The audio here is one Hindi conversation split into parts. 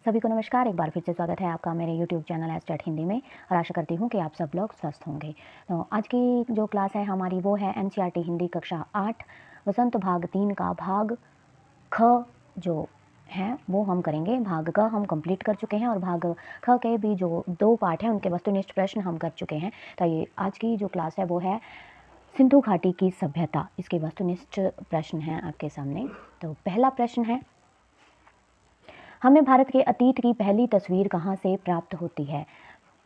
सभी को नमस्कार। एक बार फिर से स्वागत है आपका मेरे YouTube चैनल एस्टेट हिंदी में और आशा करती हूँ कि आप सब लोग स्वस्थ होंगे। तो आज की जो क्लास है हमारी वो है NCERT हिंदी कक्षा 8 वसंत भाग 3 का भाग ख जो है वो हम करेंगे। भाग क हम कंप्लीट कर चुके हैं और भाग ख के भी जो 2 पार्ट हैं उनके वस्तुनिष्ठ प्रश्न हम कर चुके हैं। तो ये आज की जो क्लास है वो है सिंधु घाटी की सभ्यता। इसके वस्तुनिष्ठ प्रश्न हैं आपके सामने। तो पहला प्रश्न है, हमें भारत के अतीत की पहली तस्वीर कहाँ से प्राप्त होती है?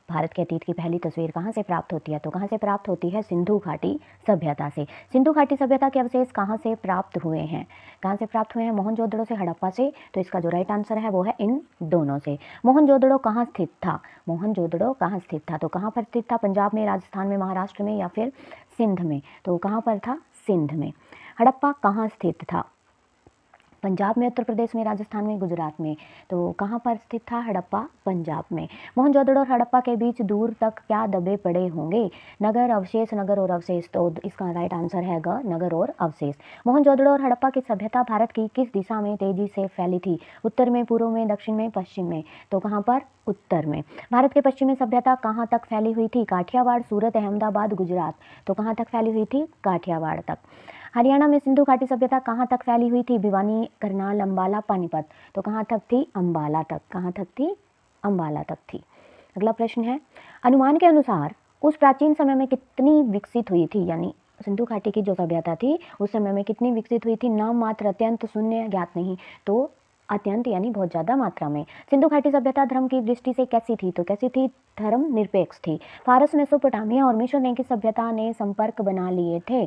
भारत के अतीत की पहली तस्वीर कहाँ से प्राप्त होती है? तो कहाँ से प्राप्त होती है? सिंधु घाटी सभ्यता से। सिंधु घाटी सभ्यता के अवशेष कहाँ से प्राप्त हुए हैं? कहाँ से प्राप्त हुए हैं? मोहनजोदड़ो से, हड़प्पा से। तो इसका जो राइट आंसर है वो है इन दोनों से। मोहनजोदड़ो कहाँ स्थित था? मोहनजोदड़ो कहाँ स्थित था? तो कहाँ पर स्थित था? पंजाब में, राजस्थान में, महाराष्ट्र में या फिर सिंध में? तो कहाँ पर था? सिंध में। हड़प्पा कहाँ स्थित था? पंजाब में, उत्तर प्रदेश में, राजस्थान में, गुजरात में। तो कहाँ पर स्थित था हड़प्पा? पंजाब में। मोहनजोदड़ो और हड़प्पा के बीच दूर तक क्या दबे पड़े होंगे? नगर, अवशेष, नगर और अवशेष। तो इसका राइट आंसर है ग, नगर और अवशेष। मोहनजोदड़ो और हड़प्पा की सभ्यता भारत की किस दिशा में तेजी से फैली थी? उत्तर में, पूर्व में, दक्षिण में, पश्चिम में। तो कहाँ पर? उत्तर में। भारत के पश्चिमी सभ्यता कहाँ तक फैली हुई थी? काठियावाड़, सूरत, अहमदाबाद, गुजरात। तो कहाँ तक फैली हुई थी? काठियावाड़ तक। हरियाणा में सिंधु घाटी सभ्यता कहाँ तक फैली हुई थी? भिवानी, करनाल, अंबाला, पानीपत। तो कहाँ तक थी? अंबाला तक। कहाँ तक थी? अंबाला तक थी। अगला प्रश्न है, अनुमान के अनुसार उस प्राचीन समय में कितनी विकसित हुई थी? यानी सिंधु घाटी की जो सभ्यता थी उस समय में कितनी विकसित हुई थी? नाम मात्र, अत्यंत, शून्य, ज्ञात नहीं। तो अत्यंत यानी बहुत ज़्यादा मात्रा में। सिंधु घाटी सभ्यता धर्म की दृष्टि से कैसी थी? तो कैसी थी? धर्म निरपेक्ष थी। फारस, मेसोपोटामिया और मिस्र ने किस सभ्यता ने संपर्क बना लिए थे?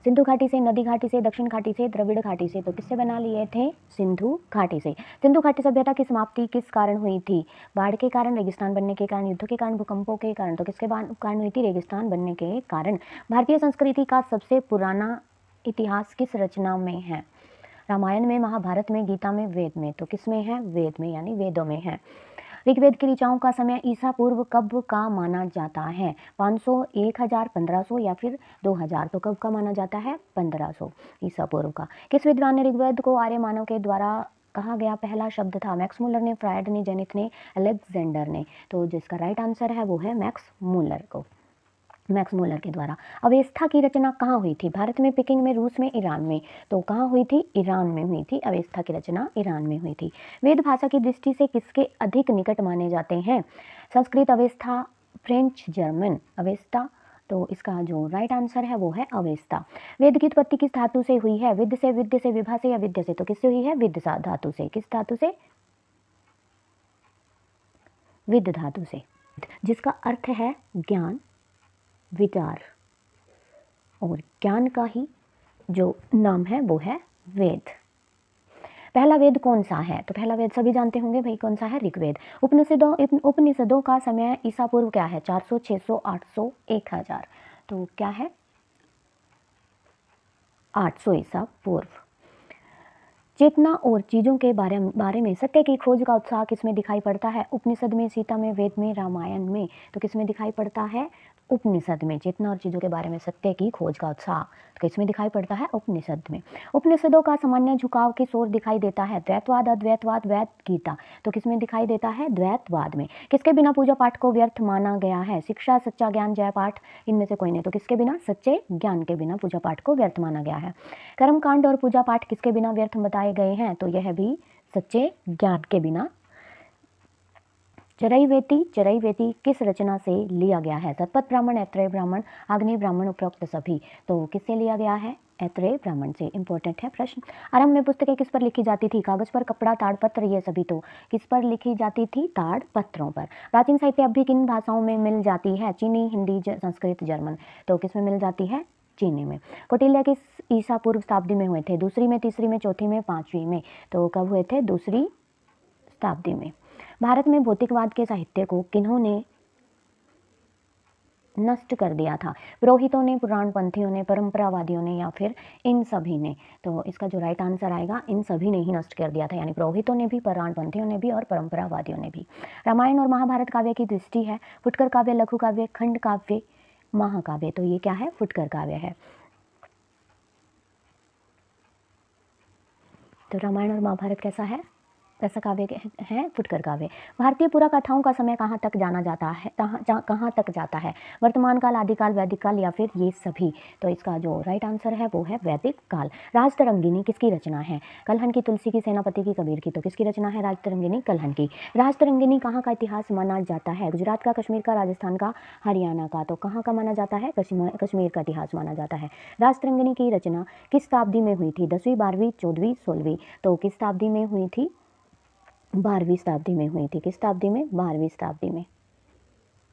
सिंधु घाटी से, नदी घाटी से, दक्षिण घाटी से, द्रविड़ घाटी से। तो किससे बना लिए थे? सिंधु घाटी से। सिंधु घाटी सभ्यता की समाप्ति किस कारण हुई थी? बाढ़ के कारण, रेगिस्तान बनने के कारण, युद्ध के कारण, भूकंपों के कारण। तो किसके कारण हुई थी? रेगिस्तान बनने के कारण। भारतीय संस्कृति का सबसे पुराना इतिहास किस रचना में है? रामायण में, महाभारत में, गीता में, वेद में। तो किस में है? वेद में यानी वेदों में है। ऋग्वेद की ऋचाओं का समय ईसा पूर्व कब का माना जाता है? 500, 1000, 1500 या फिर 2000। तो कब का माना जाता है? 1500 ईसा पूर्व का। किस विद्वान ने ऋग्वेद को आर्य मानव के द्वारा कहा गया पहला शब्द था? मैक्स मूलर ने, फ्रायड ने, जेनिथ ने, अलेक्जेंडर ने। तो जिसका राइट आंसर है वो है मैक्स मूलर के द्वारा। अवेस्था की रचना कहाँ हुई थी? भारत में, पेकिंग में, रूस में, ईरान में। तो कहाँ हुई थी? ईरान में हुई थी। अवेस्था की रचना ईरान में हुई थी। वेद भाषा की दृष्टि से किसके अधिक निकट माने जाते हैं? Sanskrit, Avesta, French, German. अवेस्था। तो इसका जो राइट आंसर है वो है अवेस्था। वेद की उत्पत्ति किस धातु से हुई है? विद्य से, विद्य से, विभा से या विद्य से। तो किससे हुई है? विद्य धातु से। किस धातु से? विद्य धातु से, जिसका अर्थ है ज्ञान, विचार, और ज्ञान का ही जो नाम है वो है वेद। पहला वेद कौन सा है? तो पहला वेद सभी जानते होंगे भाई, कौन सा है? ऋग्वेद। उपनिषदों का समय ईसा पूर्व क्या है? 400, 600, 800, 1000। तो क्या है? 800 ईसा पूर्व। चेतना और चीजों के बारे में सत्य की खोज का उत्साह किसमें दिखाई पड़ता है? उपनिषद में, सीता में, वेद में, रामायण में। तो किसमें दिखाई पड़ता है? उपनिषद में। चेतना और चीजों के बारे में सत्य की खोज का उत्साह तो किसमें दिखाई पड़ता है? उपनिषद में। उपनिषदों का सामान्य झुकाव किस ओर दिखाई देता है? द्वैतवाद, अद्वैतवाद, वैद, गीता। तो किसमें दिखाई देता है? द्वैतवाद में। किसके बिना पूजा पाठ को व्यर्थ माना गया है? शिक्षा, सच्चा ज्ञान, जय पाठ, इनमें से कोई नहीं। तो किसके बिना? सच्चे ज्ञान के बिना पूजा पाठ को व्यर्थ माना गया है। कर्मकांड और पूजा पाठ किसके बिना व्यर्थ बताए गए हैं? तो यह भी सच्चे ज्ञान के बिना। चरैवेति किस रचना से लिया गया है? शतपथ ब्राह्मण, ऐत्रेय ब्राह्मण, आग्नेय ब्राह्मण, उपरोक्त सभी। तो किससे लिया गया है? ऐत्रेय ब्राह्मण से। इंपॉर्टेंट है प्रश्न। आरंभ में पुस्तकें किस पर लिखी जाती थी? कागज पर, कपड़ा, ताड़पत्र, ये सभी। तो किस पर लिखी जाती थी? ताड़पत्रों पर। प्राचीन साहित्य अब भी किन भाषाओं में मिल जाती है? चीनी, हिंदी, संस्कृत, जर्मन। तो किस में मिल जाती है? चीनी में। कौटिल्य किस ईसा पूर्व शताब्दी में हुए थे? दूसरी में, तीसरी में, चौथी में, पांचवी में। तो कब हुए थे? दूसरी शताब्दी में। भारत में भौतिकवाद के साहित्य को किन्होंने नष्ट कर दिया था? पुरोहितों ने, पुराणपंथियों ने, परंपरावादियों ने या फिर इन सभी ने। तो इसका जो राइट आंसर आएगा, इन सभी ने ही नष्ट कर दिया था। यानी पुरोहितों ने भी, पुराणपंथियों ने भी और परंपरावादियों ने भी। रामायण और महाभारत काव्य की दृष्टि है? फुटकर काव्य, लघु काव्य, खंड काव्य, महाकाव्य। तो ये क्या है? फुटकर काव्य है। तो रामायण और महाभारत कैसा है? ऐसा काव्य है फुटकर काव्य। भारतीय पुराकथाओं का समय कहाँ तक जाना जाता है, कहाँ तक जाता है? वर्तमान काल, आदिकाल, वैदिक काल या फिर ये सभी? तो इसका जो राइट आंसर है वो है वैदिक काल। राजतरंगिणी किसकी रचना है? कल्हण की, तुलसी की, सेनापति की, कबीर की। तो किसकी रचना है राजतरंगिणी? कल्हण की। राजतरंगिणी कहाँ का इतिहास माना जाता है? गुजरात का, कश्मीर का, राजस्थान का, हरियाणा का। तो कहाँ का माना जाता है? कश्मीर का इतिहास माना जाता है। राजतरंगिणी की रचना किस शताब्दी में हुई थी? 10वीं, 12वीं, 14वीं, 16वीं? तो किस शताब्दी में हुई थी? 12वीं शताब्दी में हुई थी। किस शताब्दी में? 12वीं शताब्दी में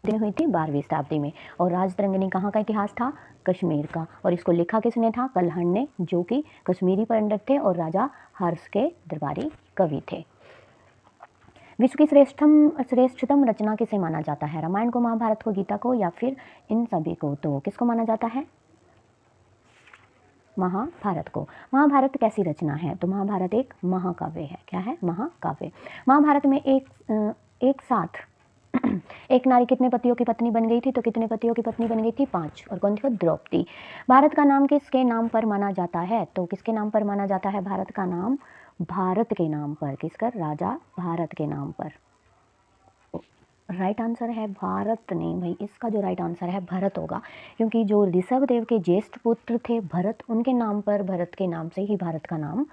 हुई थी, 12वीं शताब्दी में। और राजतरंगिणी कहाँ का इतिहास था? कश्मीर का। और इसको लिखा किसने था? कल्हण ने, जो कि कश्मीरी पंडित थे और राजा हर्ष के दरबारी कवि थे। विश्व की श्रेष्ठतम रचना किसे माना जाता है? रामायण को, महाभारत को, गीता को या फिर इन सभी को? तो किसको माना जाता है? महाभारत को। महाभारत कैसी रचना है? तो महाभारत एक महाकाव्य है। क्या है? महाकाव्य। महाभारत में एक साथ एक नारी कितने पतियों की पत्नी बन गई थी? तो कितने पतियों की पत्नी बन गई थी? 5। और कौन थी? द्रौपदी। भारत का नाम किसके नाम पर माना जाता है? तो किसके नाम पर माना जाता है भारत का नाम? भारत के नाम पर। किसका? राजा भारत के नाम पर। राइट आंसर है भारत नहीं भाई, इसका जो राइट आंसर है भरत होगा, क्योंकि जो ऋषभ देव के ज्येष्ठ पुत्र थे भरत, उनके नाम पर, भरत के नाम से ही भारत का नाम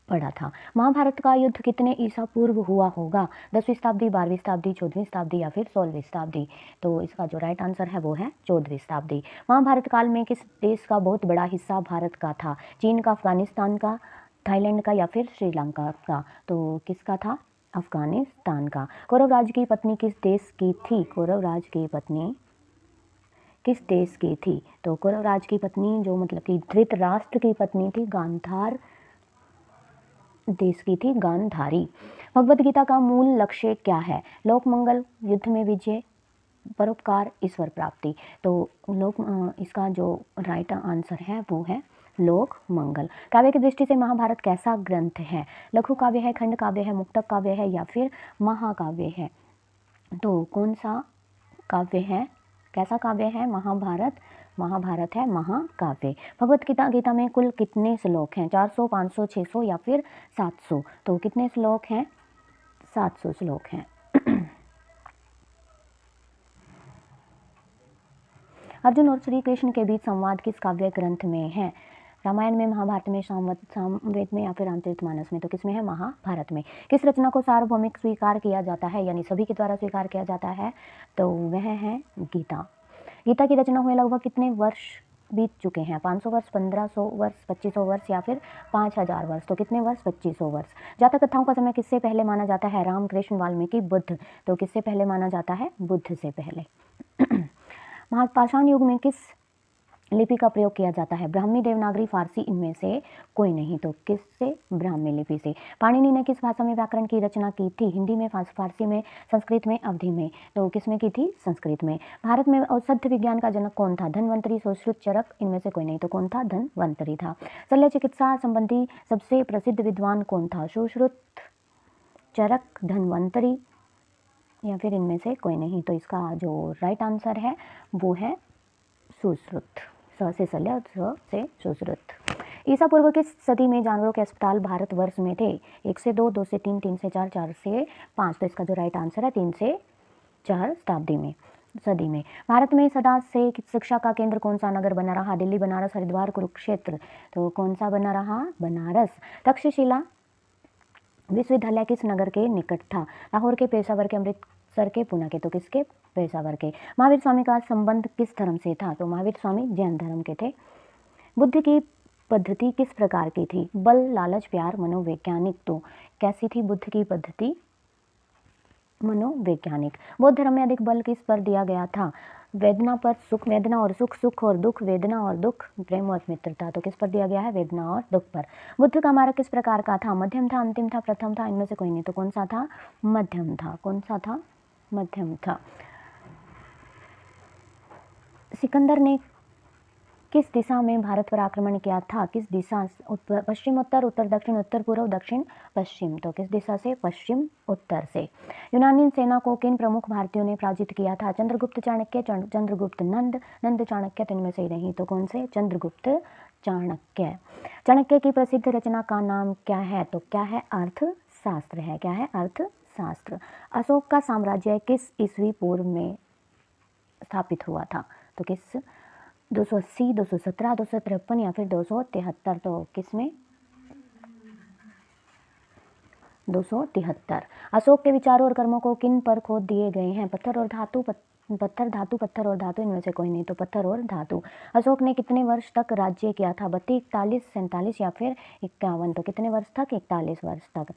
पड़ा था। महाभारत का युद्ध कितने ईसा पूर्व हुआ होगा? 10वीं शताब्दी, 12वीं शताब्दी, 14वीं शताब्दी या फिर 16वीं शताब्दी? तो इसका जो राइट आंसर है वो है 14वीं शताब्दी। महाभारत काल में किस देश का बहुत बड़ा हिस्सा भारत का था? चीन का, अफगानिस्तान का, थाईलैंड का या फिर श्रीलंका का? तो किसका था? अफगानिस्तान का। कौरव राज की पत्नी किस देश की थी? कौरव राज की पत्नी किस देश की थी? तो कौरव राज की पत्नी जो मतलब कि धृतराष्ट्र की पत्नी थी, गांधार देश की थी, गांधारी। भगवत गीता का मूल लक्ष्य क्या है? लोक मंगल, युद्ध में विजय, परोपकार, ईश्वर प्राप्ति। तो इसका जो राइट आंसर है वो है लोक मंगल। काव्य की दृष्टि से महाभारत कैसा ग्रंथ है? लघु काव्य है, खंड काव्य है, मुक्तक काव्य है या फिर महाकाव्य है? तो कौन सा काव्य है? कैसा काव्य है महाभारत? महाभारत है महाकाव्य। भगवत गीता में कुल कितने श्लोक हैं? 400, 500, 600 या फिर 700? तो कितने श्लोक हैं? 700 श्लोक हैं। अर्जुन और श्री कृष्ण के बीच संवाद किस काव्य ग्रंथ में है? रामायण में, महाभारत में, सामवेद में या फिर रामचरितमानस में? तो किसमें है? महाभारत में। किस रचना को सार्वभौमिक स्वीकार किया जाता है, यानी सभी के द्वारा स्वीकार किया जाता है? तो वह है गीता। गीता की रचना हुए लगभग कितने वर्ष बीत चुके हैं? 500 वर्ष, 1500 वर्ष, 2500 वर्ष या फिर 5000 वर्ष? तो कितने वर्ष? 2500 वर्ष। जातक कथाओं का समय किससे पहले माना जाता है? राम, कृष्ण, वाल्मीकि, बुद्ध? तो किससे पहले माना जाता है? बुद्ध से पहले। महापाषाण युग में किस लिपि का प्रयोग किया जाता है? ब्राह्मी, देवनागरी, फारसी, इनमें से कोई नहीं। तो किससे? ब्राह्मी लिपि से। पाणिनि ने किस भाषा में व्याकरण की रचना की थी? हिंदी में, फारसी में, संस्कृत में, अवधी में? तो किसमें की थी? संस्कृत में। भारत में औषध विज्ञान का जनक कौन था? धन्वंतरी, सुश्रुत, चरक, इनमें से कोई नहीं। तो कौन था? धन्वंतरी था। शल्य चिकित्सा संबंधी सबसे प्रसिद्ध विद्वान कौन था? सुश्रुत, चरक, धन्वंतरी या फिर इनमें से कोई नहीं। तो इसका जो राइट आंसर है वो है सुश्रुत। स से शल्य, स से सुश्रुत। ईसा पूर्व किस सदी में जानवरों के अस्पताल भारतवर्ष में थे? 1 से 2, 2 से 3, 3 से 4, 4 से 5? तो इसका जो राइट आंसर है 3 से 4 शताब्दी में, सदी में। भारत में सदा से शिक्षा का केंद्र कौन सा नगर बना रहा? दिल्ली, बनारस, हरिद्वार, कुरुक्षेत्र? तो कौन सा बना रहा? बनारस। तक्षशिला विश्वविद्यालय किस नगर के निकट था? लाहौर के, पेशावर के, अमृतसर के, पुणे के? तो किसके? पेशावर के। महावीर स्वामी का संबंध किस धर्म से था? तो महावीर स्वामी जैन धर्म के थे। बुद्ध की पद्धति किस प्रकार की थी? बल, लालच, प्यार, मनोवैज्ञानिक? तो कैसी थी बुद्ध की पद्धति? मनोवैज्ञानिक। बौद्ध धर्म में अधिक बल किस पर दिया गया था? वेदना पर सुख, वेदना और सुख, सुख और दुख, वेदना और दुख, प्रेम और मित्रता? तो किस पर दिया गया है? वेदना और दुख पर। बुद्ध का मार्ग किस प्रकार का था? मध्यम था, अंतिम था, प्रथम था, इनमें से कोई नहीं। तो कौन सा था? मध्यम था। कौन सा था? मध्यम था। सिकंदर ने किस दिशा में भारत पर आक्रमण किया था? किस दिशा? पश्चिम, उत्तर, उत्तर दक्षिण, उत्तर पूर्व, दक्षिण पश्चिम? तो किस दिशा से? पश्चिम उत्तर से। यूनानी सेना को किन प्रमुख भारतीयों ने पराजित किया था? चंद्रगुप्त, चाणक्य, चंद्रगुप्त नंद, नंद चाणक्य? तो इनमें से ही नहीं। तो कौन से? चंद्रगुप्त चाणक्य। चाणक्य की प्रसिद्ध रचना का नाम क्या है? तो क्या है? अर्थशास्त्र। अर्थशास्त्र है। क्या है? अर्थशास्त्र। अशोक का साम्राज्य किस ईस्वी पूर्व में स्थापित हुआ था? तो किस 280, 217, 253 या फिर 273? तो किसमें? 273। अशोक के विचारों और कर्मों को किन पर खोद दिए गए हैं? पत्थर और धातु, पत्थर धातु, पत्थर और धातु, इनमें से कोई नहीं, तो पत्थर और धातु। अशोक ने कितने वर्ष तक राज्य किया था? 32, 41, 47 या फिर 51? तो कितने वर्ष तक? 41 वर्ष तक।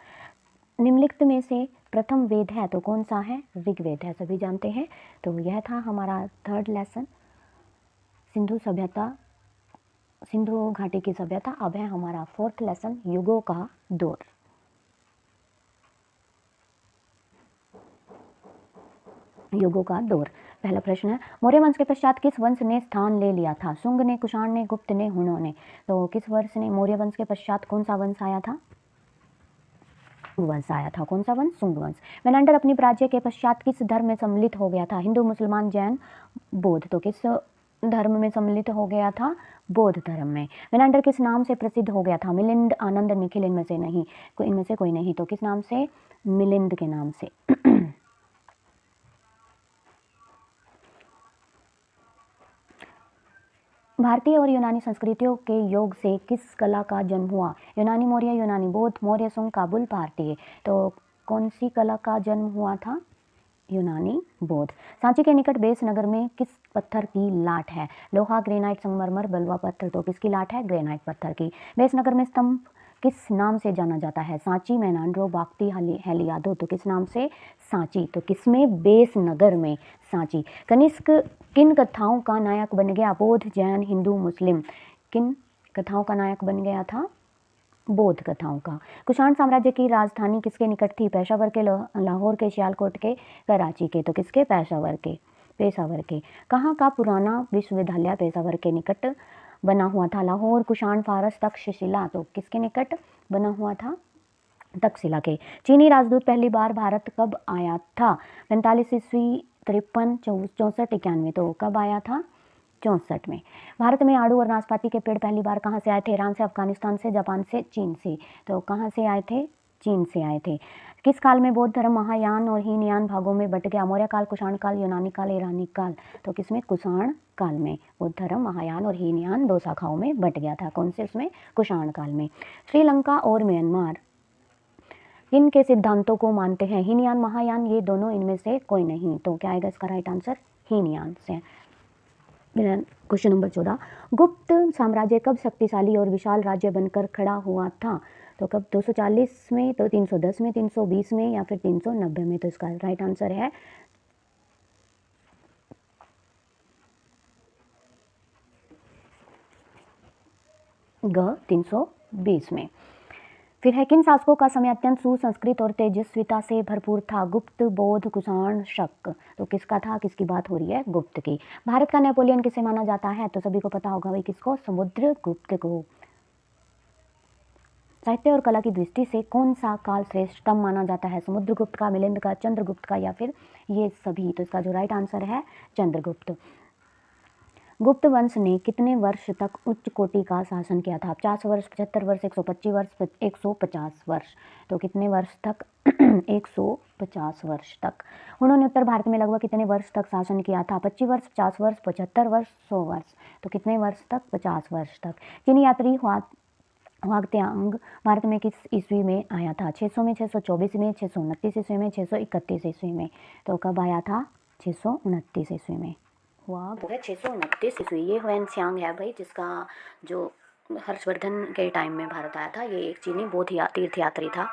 निम्नलिखित में से प्रथम वेद है तो कौन सा है? ऋग्वेद है, सभी जानते हैं। तो यह था हमारा थर्ड लेसन, सिंधु सभ्यता, सिंधु घाटी की सभ्यता। अब है हमारा फोर्थ लेसन, युगों का दौर। युगों का दौर। पहला प्रश्न है, मौर्य वंश के पश्चात किस वंश ने स्थान ले लिया था? शुंग ने, कुषाण ने, गुप्त ने, हुणों ने? तो किस वर्ष ने मौर्य वंश के पश्चात कौन सा वंश आया था? वंश आया था। कौन सा वंश? शुंग वंश। मेनांडर अपनी राज्य के पश्चात किस धर्म में सम्मिलित हो गया था? हिंदू, मुसलमान, जैन, बौद्ध? तो किस धर्म में सम्मिलित हो गया था? बौद्ध धर्म में। मेनांडर किस नाम से प्रसिद्ध हो गया था? मिलिंद, आनंद, निखिल, इनमें से नहीं, इनमें से कोई नहीं, तो किस नाम से? मिलिंद के नाम से। भारतीय और यूनानी संस्कृतियों के योग से किस कला का जन्म हुआ? यूनानी, मौर्य, यूनानी, बौद्ध, मौर्य, शुंग, काबुल, भारतीय? तो कौन सी कला का जन्म हुआ था? यूनानी, बौद्ध। सांची के निकट बेस नगर में किस पत्थर की लाट है? लोहा, ग्रेनाइट, संगमरमर, बलुआ पत्थर? तो किसकी लाट है? ग्रेनाइट पत्थर की। बेस नगर में स्तंभ किस नाम से जाना जाता है? सांची, मेनांड्रो, बाक्ती, हेलियादो? तो किस नाम से? सांची। तो किसमें? बेस नगर में, सांची। कनिष्क किन कथाओं का नायक बन गया? बौद्ध, जैन, हिंदू, मुस्लिम? किन कथाओं का नायक बन गया था? बौद्ध कथाओं का। कुषाण साम्राज्य की राजधानी किसके निकट थी? पेशावर के, लाहौर के, सियालकोट के, कराची के? तो किसके? पेशावर के, पेशावर के। कहाँ का पुराना विश्वविद्यालय पेशावर के निकट बना हुआ था? लाहौर, कुषाण, फारस, तक्षशिला? तो किसके निकट बना हुआ था? तक्षशिला के। चीनी राजदूत पहली बार भारत कब आया था? 45 ईस्वी, 53, 64, 91? तो कब आया था? 64 में। भारत में आड़ू और नाशपाती के पेड़ पहली बार कहाँ से आए थे? ईरान से, अफगानिस्तान से, जापान से, चीन से? तो कहाँ से आए थे? चीन से आए थे। किस काल में बौद्ध धर्म महायान और हीनयान भागों में बट गया? मौर्य काल, कुषाण काल, यूनानी काल, ईरानी काल? तो किसमें? कुषाण काल में बौद्ध धर्म महायान और हीनयान दो शाखाओं में बट गया था। कौन से? उसमें कुषाण काल में। श्रीलंका और म्यांमार इनके सिद्धांतों को मानते हैं? हीनयान, महायान, ये दोनों, इनमें से कोई नहीं। तो क्या आएगा इसका राइट आंसर? हीनयान से। क्वेश्चन नंबर 14, गुप्त साम्राज्य कब शक्तिशाली और विशाल राज्य बनकर खड़ा हुआ था? तो कब? 240 में, तो 310 में, 320 में या फिर 390 में? तो इसका राइट आंसर है ग, 320 में। फिर है, किन शासकों का समय अत्यंत सुसंस्कृत और तेजस्विता से भरपूर था? गुप्त, बौद्ध, कुषाण, शक? तो किसका था? किसकी बात हो रही है? गुप्त की। भारत का नेपोलियन किसे माना जाता है? तो सभी को पता होगा भाई, किसको? समुद्रगुप्त को। साहित्य और कला की दृष्टि से कौन सा काल श्रेष्ठतम माना जाता है? समुद्रगुप्त का, मिलिंद का, चंद्रगुप्त का या फिर ये सभी? तो इसका जो राइट आंसर है चंद्रगुप्त। गुप्त वंश ने कितने वर्ष तक उच्च कोटि का शासन किया था? 50 वर्ष, 75 वर्ष, 125 वर्ष, 150 वर्ष? तो कितने वर्ष तक? 150 वर्ष तक। उन्होंने उत्तर भारत में लगभग कितने वर्ष तक शासन किया था? 25 वर्ष, 50 वर्ष, 75 वर्ष, 100 वर्ष? तो कितने वर्ष तक? 50 वर्ष तक। चीनी यात्री हुआंगत्सांग भारत में किस ईस्वी में आया था? 600 में, 624 में, 629 ईस्वी में, 631 ईस्वी में? तो कब आया था? 629 ईस्वी में हुआ। वो है 629 ईस्वी। ये हुएनत्सांग है भाई, जिसका जो हर्षवर्धन के टाइम में भारत आया था। ये एक चीनी बौद्ध तीर्थयात्री था।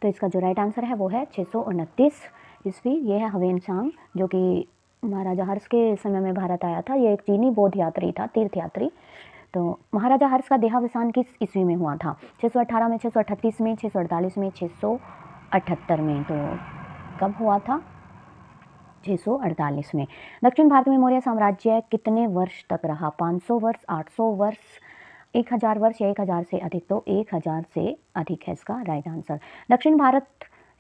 तो इसका जो राइट आंसर है वो है 629 ईस्वी। ये है हुएनत्सांग, जो कि महाराजा हर्ष के समय में भारत आया था। ये एक चीनी बौद्ध यात्री था, तीर्थयात्री। तो महाराजा हर्ष का देहावसान किस ईस्वी में हुआ था? 618 में, 638 में, 648 में, 678 में? तो कब हुआ था? 648 में। दक्षिण भारत में मौर्य साम्राज्य कितने वर्ष तक रहा? 500 वर्ष, 800 वर्ष, 1000 वर्ष या 1000 से अधिक? तो 1000 से अधिक है इसका राइट आंसर। दक्षिण भारत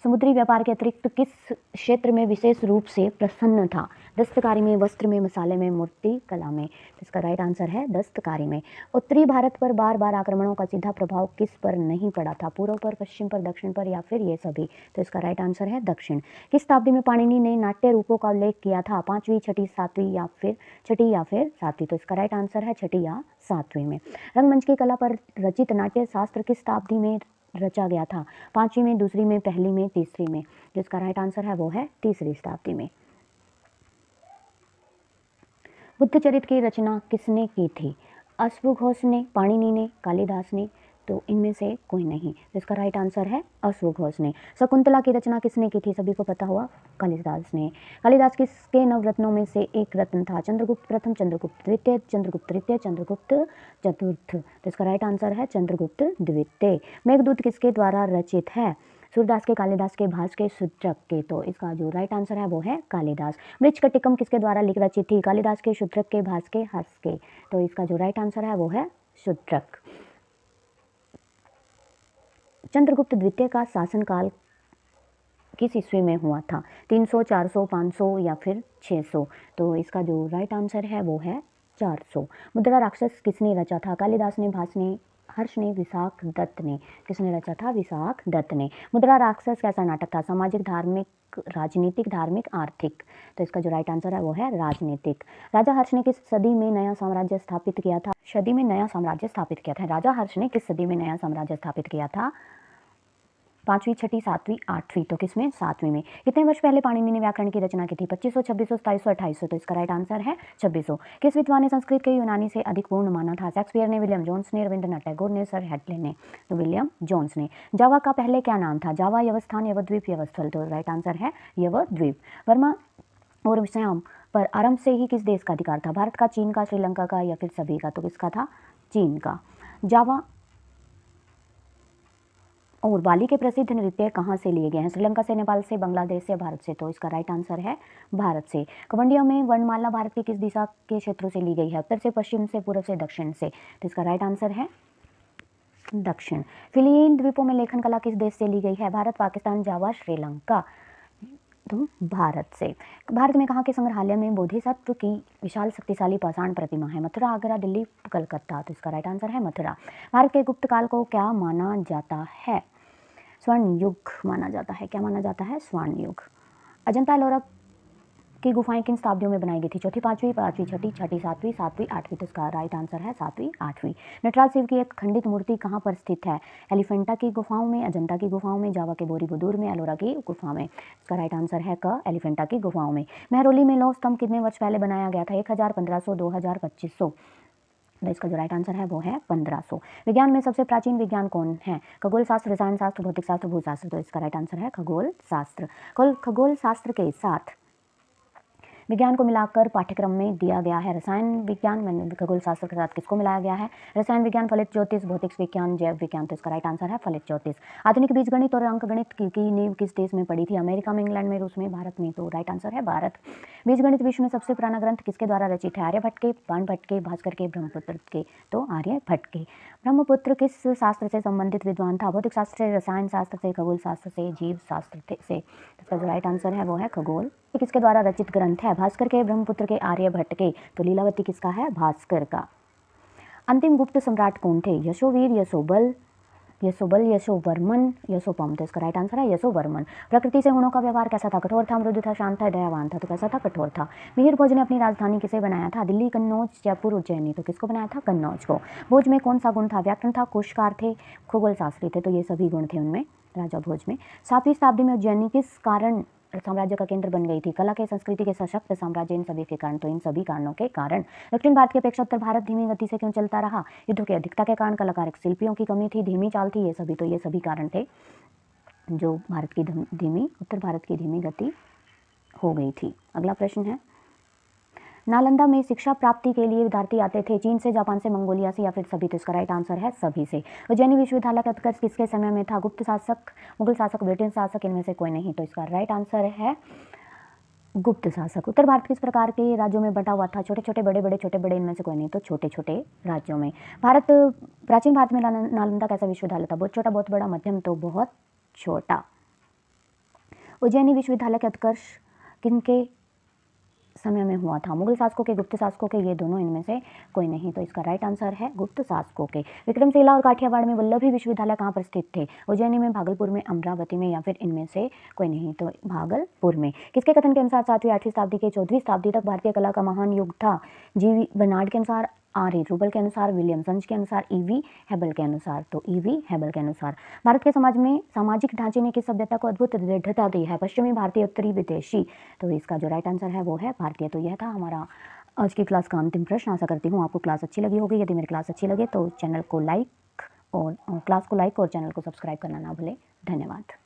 समुद्री व्यापार के अतिरिक्त किस क्षेत्र में विशेष रूप से प्रसन्न था? दस्तकारी में, वस्त्र में, मसाले में, मूर्ति कला में। तो इसका राइट आंसर है दस्तकारी में। उत्तरी भारत पर बार बार आक्रमणों का सीधा प्रभाव किस पर नहीं पड़ा था? पूर्व पर, पश्चिम पर, दक्षिण पर या फिर ये सभी? तो इसका राइट आंसर है दक्षिण। किस शताब्दी में पाणिनि ने नाट्य रूपों का उल्लेख किया था? 5वीं, 6ठी, 7वीं या फिर 6ठी या फिर 7वीं? तो इसका राइट आंसर है 6ठी या 7वीं में। रंगमंच की कला पर रचित नाट्य शास्त्र किस शताब्दी में रचा गया था? 5वीं में, दूसरी में, पहली में, तीसरी में? जिसका राइट आंसर है वो है तीसरी शताब्दी में। बुद्ध चरित्र की रचना किसने की थी? अश्वघोष ने, पाणिनि ने, कालिदास ने? तो इनमें से कोई नहीं। तो इसका राइट आंसर है अश्वघोष ने। शकुंतला की रचना किसने की थी? सभी को पता हुआ, कालिदास ने। कालिदास किसके नवरत्नों में से एक रत्न था? चंद्रगुप्त प्रथम, चंद्रगुप्त द्वितीय, चंद्रगुप्त तृतीय, चंद्रगुप्त चतुर्थ? तो इसका राइट आंसर है चंद्रगुप्त द्वितीय। मेघदूत किसके द्वारा रचित है? सूरदास के, कालिदास के, भास के, शूद्रक के? तो इसका जो राइट आंसर है वो है कालिदास। मृच्छकटिकम किसके द्वारा रचित थी? कालिदास के, शूद्रक के, भास के, हर्ष के? तो इसका जो राइट आंसर है वो है शूद्रक। चंद्रगुप्त द्वितीय का शासनकाल किस ईस्वी में हुआ था? 300, 400, 500 या फिर 600? तो इसका जो राइट आंसर है वो है 400। मुद्रा राक्षस किसने रचा था? कालिदास ने, भास ने, हर्ष ने, विशाख दत्त ने? किसने रचा था? विशाख दत्त ने। मुद्रा राक्षस कैसा नाटक था? सामाजिक, धार्मिक, राजनीतिक, धार्मिक, आर्थिक? तो इसका जो राइट आंसर है वो है राजनीतिक। राजा हर्ष ने किस सदी में नया साम्राज्य स्थापित किया था? सदी में नया साम्राज्य स्थापित किया था। राजा हर्ष ने किस सदी में नया साम्राज्य स्थापित किया था? 5वीं, 6ठी, 7वीं, 8वीं? तो किसमें? 7वीं में। कितने वर्ष पहले पाणिनि ने व्याकरण की रचना की थी? 2500, 2600, 2700, 2800? तो इसका राइट आंसर है 2600। किस विद्वान ने संस्कृत के यूनानी से अधिक पूर्ण माना था? शेक्सपियर ने, विलियम जोन्स ने, रविंद्रनाथ टैगोर ने, सर हेटले ने? तो विलियम जोन्स ने। जावा का पहले क्या नाम था? जावा, यवस्थान, यवद्वीप, यवस्थल? तो राइट आंसर है यवद्वीप। वर्मा और श्याम पर आरंभ से ही किस देश का अधिकार था? भारत का, चीन का, श्रीलंका का या फिर सभी का? तो किसका था? चीन का। जावा और बाली के प्रसिद्ध नृत्य कहाँ से लिए गए हैं? श्रीलंका से, नेपाल से, बांग्लादेश से, भारत से? तो इसका राइट आंसर है भारत से। कवंडिया में वर्णमाला भारत की किस दिशा के क्षेत्रों से ली गई है? उत्तर से, पश्चिम से, पूर्व से, दक्षिण से? तो इसका राइट आंसर है दक्षिण। फिलीपीन द्वीपों में लेखन कला किस देश से ली गई है? भारत, पाकिस्तान, जावा, श्रीलंका? तो भारत से। भारत में कहाँ के संग्रहालय में बोधिसत्व की विशाल शक्तिशाली पाषाण प्रतिमा है? मथुरा, आगरा, दिल्ली, कलकत्ता? तो इसका राइट आंसर है मथुरा। भारत के गुप्त काल को क्या माना जाता है? स्वर्ण युग माना जाता है। क्या माना जाता है? स्वर्ण युग। अजंता एलोरा की गुफाएं किन शताब्दियों में बनाई गई थी? चौथी, 5वीं, 5वीं, 6ठी, 6ठी, 7वीं, 7वीं, 8वीं? तो इसका राइट आंसर है 7वीं, 8वीं। नटराज शिव की एक खंडित मूर्ति कहाँ पर स्थित है? एलिफेंटा की गुफाओं में, अजंता की गुफाओं में, जावा के बोरीबुदूर में, एलोरा की गुफा में? इसका राइट आंसर है क, एलिफेंटा की गुफाओं में। मेहरौली में लौह स्तंभ कितने वर्ष पहले बनाया गया था? 1000, 1500, 2000, 2500? तो इसका जो राइट आंसर है वो है 1500। विज्ञान में सबसे प्राचीन विज्ञान कौन है? खगोल शास्त्र, रसायन शास्त्र, भौतिक शास्त्र, भूशास्त्र? तो इसका राइट आंसर है खगोल शास्त्र। खगोल शास्त्र के साथ विज्ञान को मिलाकर पाठ्यक्रम में दिया गया है। रसायन विज्ञान, खगोल शास्त्र के साथ किसको मिलाया गया है? रसायन विज्ञान, फलित ज्योतिष, भौतिक विज्ञान, जैव विज्ञान? तो इसका राइट आंसर है फलित ज्योतिष। आधुनिक बीजगणित और अंकगणित की नींव किस देश में पड़ी थी? अमेरिका में, इंग्लैंड में, रूस में, भारत में? तो राइट आंसर है भारत। बीजगणित विश्व में सबसे पुराना ग्रंथ किसके द्वारा रचित है? आर्यभट्ट के, बाणभट्ट के, भास्कर के, ब्रह्मपुत्र के? तो आर्यभट्ट के। ब्रह्मपुत्र किस शास्त्र से संबंधित विद्वान था? भौतिक शास्त्र से, रसायन शास्त्र से, खगोल शास्त्र से, जीव शास्त्र से? इसका जो राइट आंसर है वो है खगोल। किसके द्वारा रचित ग्रंथ है? भास्कर के, ब्रह्मपुत्र के, आर्यभट्ट के? तो लीलावती किसका है? भास्कर का। अंतिम गुप्त सम्राट कौन थे? यशोवीर, यशोबल, यशोवर्मन, यशोपम? तो इसका राइट आंसर है यशोवर्मन। प्रकृति से हुणों का व्यवहार कैसा था? कठोर था, मृदु था, शांत था, दयावान था? तो कैसा था? कठोर था। मिहिर भोज ने अपनी राजधानी किसे बनाया था? दिल्ली, कन्नौज, जयपुर, उज्जैनी? तो किसको बनाया था? कन्नौज को। भोज में कौन सा गुण था? व्याकरण था, कोशकार थे, खगोल शास्त्री थे? तो ये सभी गुण थे उनमें राजा भोज में। 7वीं शताब्दी में उज्जैनी किस कारण साम्राज्य का केंद्र बन गई थी? कला के, संस्कृति के, सशक्त साम्राज्य? इन सभी के कारण? तो इन सभी कारणों के कारण। दक्षिण भारत की अपेक्षा उत्तर भारत धीमी गति से क्यों चलता रहा? युद्धों की अधिकता के कारण, कलाकारिक शिल्पियों की कमी थी, धीमी चाल थी? ये सभी। तो ये सभी कारण थे जो भारत की उत्तर भारत की धीमी गति हो गई थी। अगला प्रश्न है, नालंदा में शिक्षा प्राप्ति के लिए विद्यार्थी आते थे चीन से, जापान से, मंगोलिया से या फिर सभी? तो इसका राइट आंसर है सभी से। उज्जैनी विश्वविद्यालय का उत्कर्ष किसके समय में था? गुप्त शासक, मुगल शासक, ब्रिटिश शासक? इनमें से कोई नहीं। तो इसका राइट आंसर है गुप्त शासक। उत्तर भारत किस प्रकार के राज्यों में बटा हुआ था? छोटे छोटे, बड़े बड़े, छोटे बड़े? इनमें से कोई नहीं। तो छोटे छोटे राज्यों में। प्राचीन भारत में नालंदा कैसा विश्वविद्यालय था? बहुत छोटा, बहुत बड़ा, मध्यम? तो बहुत छोटा। उज्जैनी विश्वविद्यालय का उत्कर्ष किनके समय में हुआ था? मुगल शासकों के, गुप्त शासकों के, ये दोनों इनमें से कोई नहीं। तो इसका राइट आंसर है गुप्त शासकों के। विक्रमशिला और काठियावाड़ में वल्लभी विश्वविद्यालय कहाँ पर स्थित थे? उज्जैनी में, भागलपुर में, अमरावती में, या फिर इनमें से कोई नहीं। तो भागलपुर में। किसके कथन के अनुसार 7वीं 8वीं शताब्दी के 14वीं शताब्दी तक भारतीय कला का महान युग था? जी बर्नार्ड के अनुसार, आर ए रूबल के अनुसार, विलियम सन्स के अनुसार, ईवी हेबल के अनुसार। तो ईवी हेबल के अनुसार। भारत के समाज में सामाजिक ढांचे ने किस सभ्यता को अद्भुत दृढ़ता दी है? पश्चिमी, भारतीय, उत्तरी, विदेशी। तो इसका जो राइट आंसर है वो है भारतीय। तो यह था हमारा आज की क्लास का अंतिम प्रश्न। आशा करती हूँ आपको क्लास अच्छी लगी होगी। यदि मेरी क्लास अच्छी लगे तो चैनल को लाइक और क्लास को लाइक और चैनल को सब्सक्राइब करना ना भूलें। धन्यवाद।